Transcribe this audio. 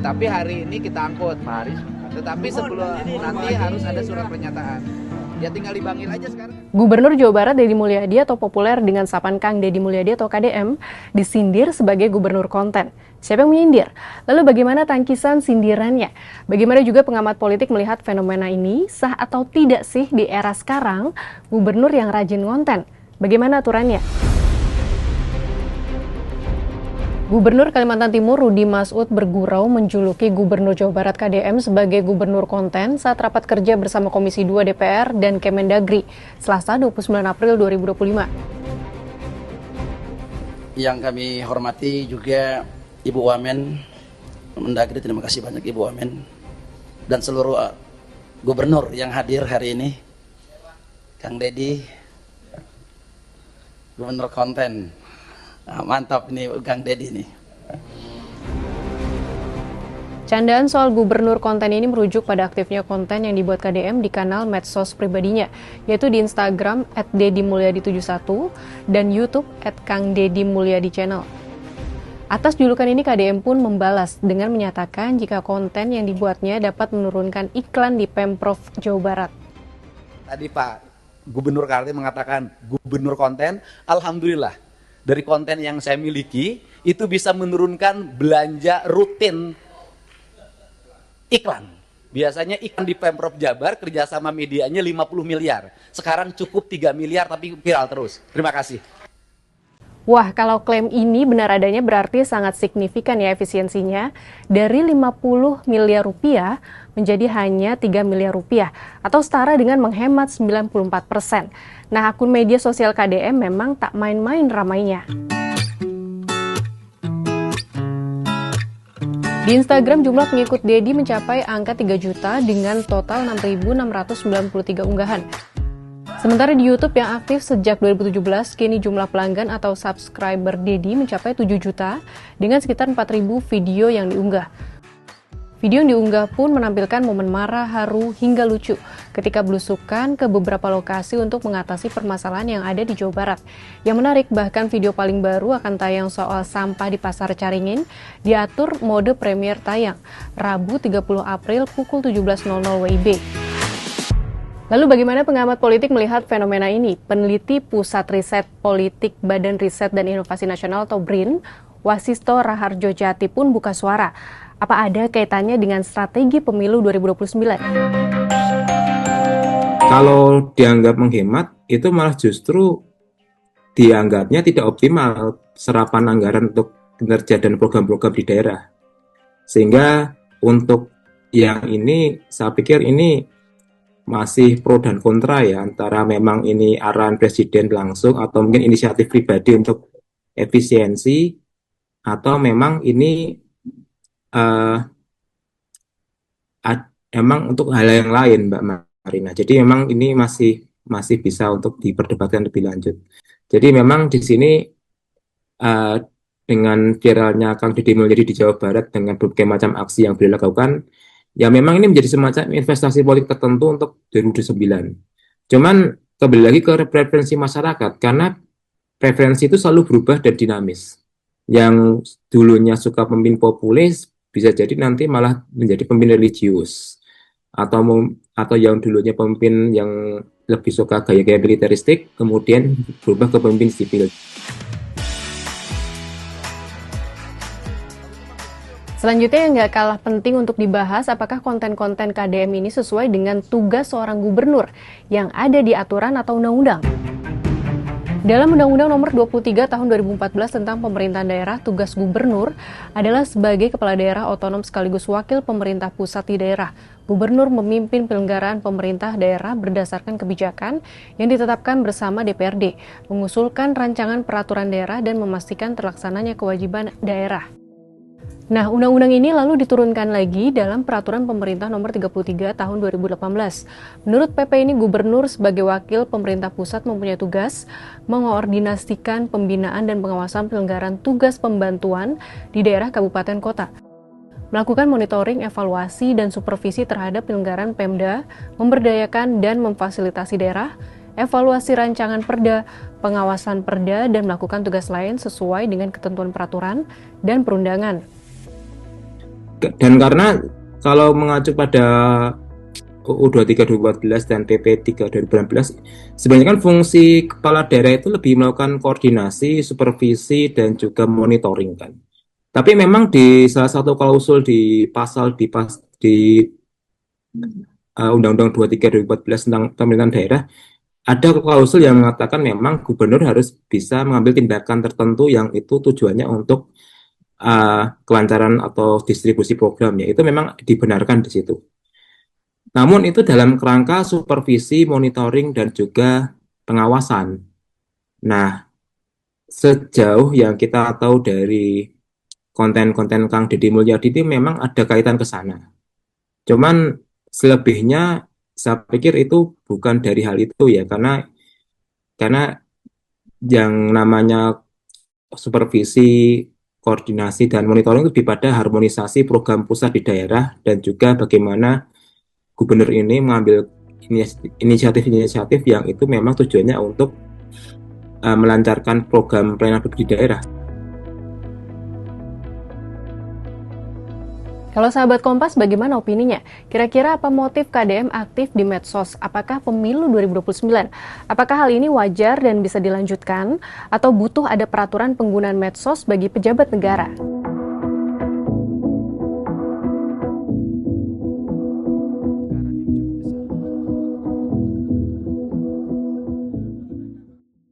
Tetapi hari ini kita angkut. Tetapi sebelum nanti harus ada surat pernyataan. Ya tinggal dipanggil aja sekarang. Gubernur Jawa Barat Deddy Mulyadi atau populer dengan sapaan Kang Deddy Mulyadi atau KDM disindir sebagai gubernur konten. Siapa yang menyindir? Lalu bagaimana tangkisan sindirannya? Bagaimana juga pengamat politik melihat fenomena ini? Sah atau tidak sih di era sekarang gubernur yang rajin konten? Bagaimana aturannya? Gubernur Kalimantan Timur Rudi Masud bergurau menjuluki Gubernur Jawa Barat KDM sebagai gubernur konten saat rapat kerja bersama Komisi 2 DPR dan Kemendagri, Selasa 29 April 2025. Yang kami hormati juga Ibu Wamen, Mendagri, terima kasih banyak Ibu Wamen, dan seluruh gubernur yang hadir hari ini. Kang Deddy, gubernur konten. Nah, mantap nih Kang Deddy nih. Candaan soal gubernur konten ini merujuk pada aktifnya konten yang dibuat KDM di kanal medsos pribadinya, yaitu di Instagram @deddymulyadi71 dan YouTube @kangdeddymulyadi_channel. Atas julukan ini KDM pun membalas dengan menyatakan jika konten yang dibuatnya dapat menurunkan iklan di Pemprov Jawa Barat. Tadi Pak Gubernur Kaltim mengatakan gubernur konten, alhamdulillah. Dari konten yang saya miliki, itu bisa menurunkan belanja rutin iklan. Biasanya iklan di Pemprov Jabar kerjasama medianya 50 miliar. Sekarang cukup 3 miliar tapi viral terus. Terima kasih. Wah, kalau klaim ini benar adanya berarti sangat signifikan ya efisiensinya. Dari 50 miliar rupiah menjadi hanya 3 miliar rupiah atau setara dengan menghemat 94%. Nah, akun media sosial KDM memang tak main-main ramainya. Di Instagram jumlah pengikut Deddy mencapai angka 3 juta dengan total 6.693 unggahan. Sementara di YouTube yang aktif sejak 2017, kini jumlah pelanggan atau subscriber Deddy mencapai 7 juta dengan sekitar 4.000 video yang diunggah. Video yang diunggah pun menampilkan momen marah, haru, hingga lucu ketika belusukan ke beberapa lokasi untuk mengatasi permasalahan yang ada di Jawa Barat. Yang menarik, bahkan video paling baru akan tayang soal sampah di Pasar Caringin diatur mode premier tayang, Rabu 30 April pukul 17.00 WIB. Lalu bagaimana pengamat politik melihat fenomena ini? Peneliti Pusat Riset Politik Badan Riset dan Inovasi Nasional atau BRIN, Wasisto Raharjo Jati pun buka suara. Apa ada kaitannya dengan strategi pemilu 2029? Kalau dianggap menghemat, itu malah justru dianggapnya tidak optimal serapan anggaran untuk kinerja dan program-program di daerah. Sehingga untuk yang ini, saya pikir ini masih pro dan kontra ya, antara memang ini arahan presiden langsung atau mungkin inisiatif pribadi untuk efisiensi, atau memang ini emang untuk hal yang lain, Mbak Marina. Jadi memang ini masih bisa untuk diperdebatkan lebih lanjut. Jadi memang di sini dengan viralnya Kang Deddy Mulyadi di Jawa Barat dengan berbagai macam aksi yang beliau lakukan, ya memang ini menjadi semacam investasi politik tertentu untuk 2029. Cuman kembali lagi ke preferensi masyarakat, karena preferensi itu selalu berubah dan dinamis. Yang dulunya suka pemimpin populis bisa jadi nanti malah menjadi pemimpin religius, atau yang dulunya pemimpin yang lebih suka gaya-gaya militeristik kemudian berubah ke pemimpin sipil. Selanjutnya yang nggak kalah penting untuk dibahas, apakah konten-konten KDM ini sesuai dengan tugas seorang gubernur yang ada di aturan atau undang-undang? Dalam Undang-Undang Nomor 23 Tahun 2014 tentang Pemerintahan Daerah, tugas gubernur adalah sebagai kepala daerah otonom sekaligus wakil pemerintah pusat di daerah. Gubernur memimpin penyelenggaraan pemerintah daerah berdasarkan kebijakan yang ditetapkan bersama DPRD, mengusulkan rancangan peraturan daerah dan memastikan terlaksananya kewajiban daerah. Nah, undang-undang ini lalu diturunkan lagi dalam Peraturan Pemerintah Nomor 33 Tahun 2018. Menurut PP ini, gubernur sebagai wakil pemerintah pusat mempunyai tugas mengoordinasikan pembinaan dan pengawasan penyelenggaraan tugas pembantuan di daerah kabupaten kota, melakukan monitoring, evaluasi, dan supervisi terhadap penyelenggaraan Pemda, memberdayakan dan memfasilitasi daerah, evaluasi rancangan perda, pengawasan perda, dan melakukan tugas lain sesuai dengan ketentuan peraturan dan perundangan. Dan karena kalau mengacu pada UU 23 2014 dan PP 3 2019, sebenarnya kan fungsi kepala daerah itu lebih melakukan koordinasi, supervisi, dan juga monitoring kan. Tapi memang di salah satu klausul di pasal di Undang-Undang 23 2014 tentang pemerintahan daerah, ada klausul yang mengatakan memang gubernur harus bisa mengambil tindakan tertentu yang itu tujuannya untuk kelancaran atau distribusi programnya. Itu memang dibenarkan di situ. Namun itu dalam kerangka supervisi, monitoring, dan juga pengawasan. Nah, sejauh yang kita tahu dari konten-konten Kang Deddy Mulyadi itu memang ada kaitan ke sana. Cuman selebihnya saya pikir itu bukan dari hal itu ya, karena yang namanya supervisi, koordinasi, dan monitoring itu lebih pada harmonisasi program pusat di daerah dan juga bagaimana gubernur ini mengambil inisiatif-inisiatif yang itu memang tujuannya untuk melancarkan program pelayanan publik di daerah. Kalau sahabat Kompas, bagaimana opininya? Kira-kira apa motif KDM aktif di medsos? Apakah pemilu 2029? Apakah hal ini wajar dan bisa dilanjutkan? Atau butuh ada peraturan penggunaan medsos bagi pejabat negara?